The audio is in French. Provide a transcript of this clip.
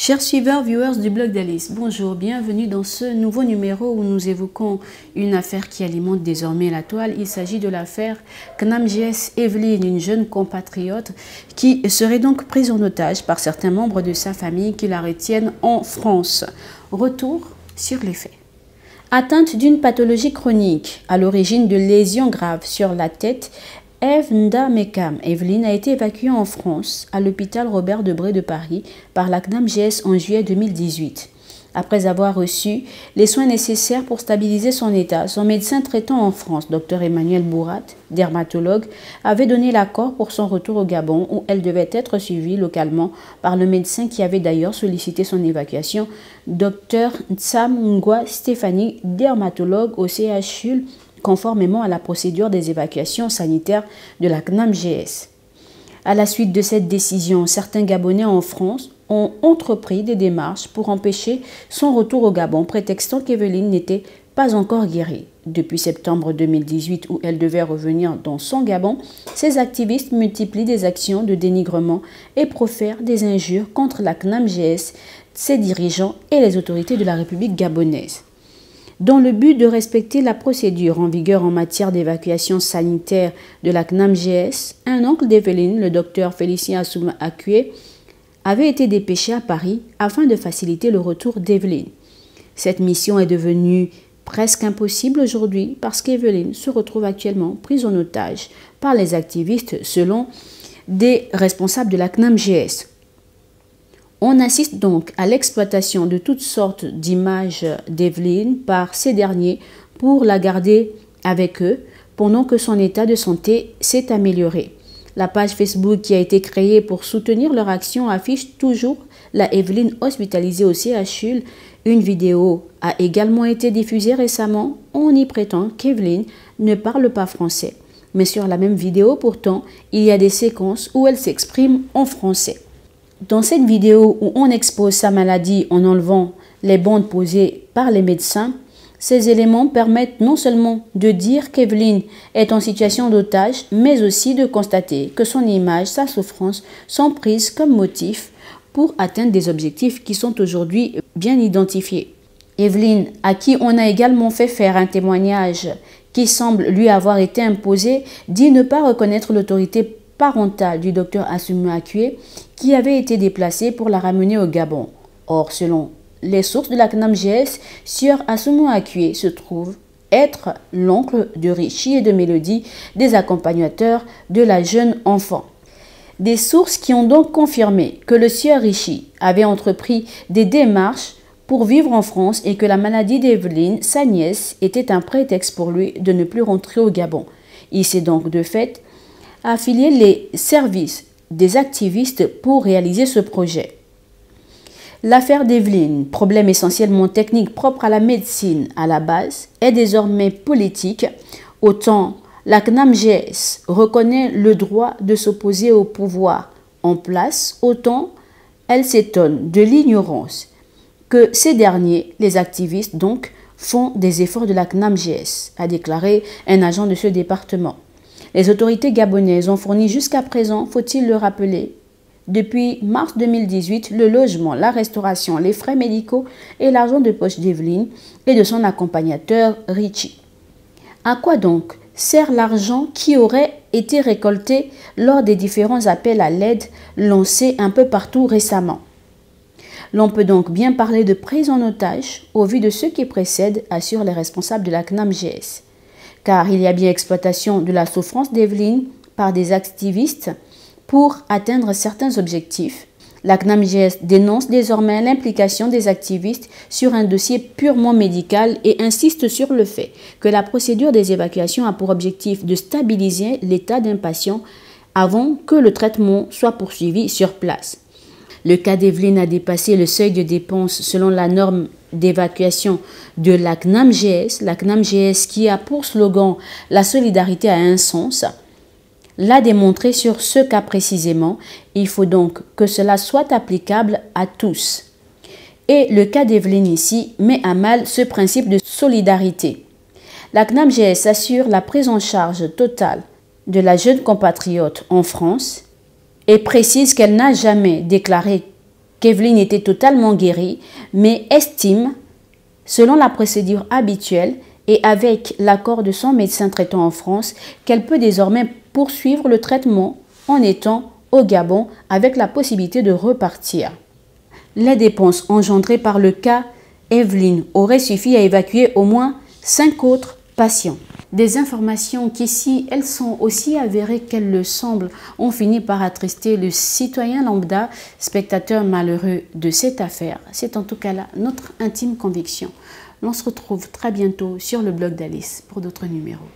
Chers suiveurs, viewers du blog d'Alice, bonjour, bienvenue dans ce nouveau numéro où nous évoquons une affaire qui alimente désormais la toile. Il s'agit de l'affaire KNAM-GS Evelyne, une jeune compatriote qui serait donc prise en otage par certains membres de sa famille qui la retiennent en France. Retour sur les faits. Atteinte d'une pathologie chronique à l'origine de lésions graves sur la tête, Eve Ndamekam Evelyne a été évacuée en France à l'hôpital Robert Debré de Paris par la KNAM-GS en juillet 2018. Après avoir reçu les soins nécessaires pour stabiliser son état, son médecin traitant en France, Dr Emmanuel Bourat, dermatologue, avait donné l'accord pour son retour au Gabon où elle devait être suivie localement par le médecin qui avait d'ailleurs sollicité son évacuation, Dr Ntsamungwa Stéphanie, dermatologue au CHU, conformément à la procédure des évacuations sanitaires de la KNAM-GS. À la suite de cette décision, certains Gabonais en France ont entrepris des démarches pour empêcher son retour au Gabon, prétextant qu'Evelyne n'était pas encore guérie. Depuis septembre 2018, où elle devait revenir dans son Gabon, ces activistes multiplient des actions de dénigrement et profèrent des injures contre la KNAM-GS, ses dirigeants et les autorités de la République gabonaise. Dans le but de respecter la procédure en vigueur en matière d'évacuation sanitaire de la KNAM-GS, un oncle d'Evelyne, le docteur Félicien Assouma Akwe, avait été dépêché à Paris afin de faciliter le retour d'Evelyne. Cette mission est devenue presque impossible aujourd'hui parce qu'Evelyne se retrouve actuellement prise en otage par les activistes selon des responsables de la KNAM-GS. On assiste donc à l'exploitation de toutes sortes d'images d'Evelyne par ces derniers pour la garder avec eux pendant que son état de santé s'est amélioré. La page Facebook qui a été créée pour soutenir leur action affiche toujours la Evelyne hospitalisée au CHU. Une vidéo a également été diffusée récemment. On y prétend qu'Evelyne ne parle pas français. Mais sur la même vidéo, pourtant, il y a des séquences où elle s'exprime en français. Dans cette vidéo où on expose sa maladie en enlevant les bandes posées par les médecins, ces éléments permettent non seulement de dire qu'Evelyne est en situation d'otage, mais aussi de constater que son image, sa souffrance sont prises comme motif pour atteindre des objectifs qui sont aujourd'hui bien identifiés. Evelyne, à qui on a également fait faire un témoignage qui semble lui avoir été imposé, dit ne pas reconnaître l'autorité parentale du docteur Assouma Akwe qui avait été déplacé pour la ramener au Gabon. Or, selon les sources de la KNAM-GS, Sieur Assouma Akwe se trouve être l'oncle de Richie et de Mélodie, des accompagnateurs de la jeune enfant. Des sources qui ont donc confirmé que le sieur Richie avait entrepris des démarches pour vivre en France et que la maladie d'Evelyne, sa nièce, était un prétexte pour lui de ne plus rentrer au Gabon. Il s'est donc de fait affilié les services des activistes pour réaliser ce projet. L'affaire d'Evelyne, problème essentiellement technique propre à la médecine à la base, est désormais politique. Autant la KNAM-GS reconnaît le droit de s'opposer au pouvoir en place, autant elle s'étonne de l'ignorance que ces derniers, les activistes donc, font des efforts de la KNAM-GS, a déclaré un agent de ce département. Les autorités gabonaises ont fourni jusqu'à présent, faut-il le rappeler, depuis mars 2018, le logement, la restauration, les frais médicaux et l'argent de poche d'Evelyne et de son accompagnateur Richie. À quoi donc sert l'argent qui aurait été récolté lors des différents appels à l'aide lancés un peu partout récemment? L'on peut donc bien parler de prise en otage au vu de ce qui précède, assurent les responsables de la KNAM-GS. Car il y a bien exploitation de la souffrance d'Evelyne par des activistes pour atteindre certains objectifs. La KNAM-GS dénonce désormais l'implication des activistes sur un dossier purement médical et insiste sur le fait que la procédure des évacuations a pour objectif de stabiliser l'état d'un patient avant que le traitement soit poursuivi sur place. Le cas d'Evelyne a dépassé le seuil de dépenses selon la norme d'évacuation de la KNAM-GS qui a pour slogan « La solidarité a un sens », l'a démontré sur ce cas précisément. Il faut donc que cela soit applicable à tous. Et le cas d'Evelyne ici met à mal ce principe de solidarité. La KNAM-GS assure la prise en charge totale de la jeune compatriote en France et précise qu'elle n'a jamais déclaré qu'Evelyne était totalement guérie, mais estime, selon la procédure habituelle et avec l'accord de son médecin traitant en France, qu'elle peut désormais poursuivre le traitement en étant au Gabon avec la possibilité de repartir. Les dépenses engendrées par le cas Evelyne auraient suffi à évacuer au moins 5 autres patients. Des informations qui, si elles sont aussi avérées qu'elles le semblent, ont fini par attrister le citoyen lambda, spectateur malheureux de cette affaire. C'est en tout cas là notre intime conviction. On se retrouve très bientôt sur le blog d'Alice pour d'autres numéros.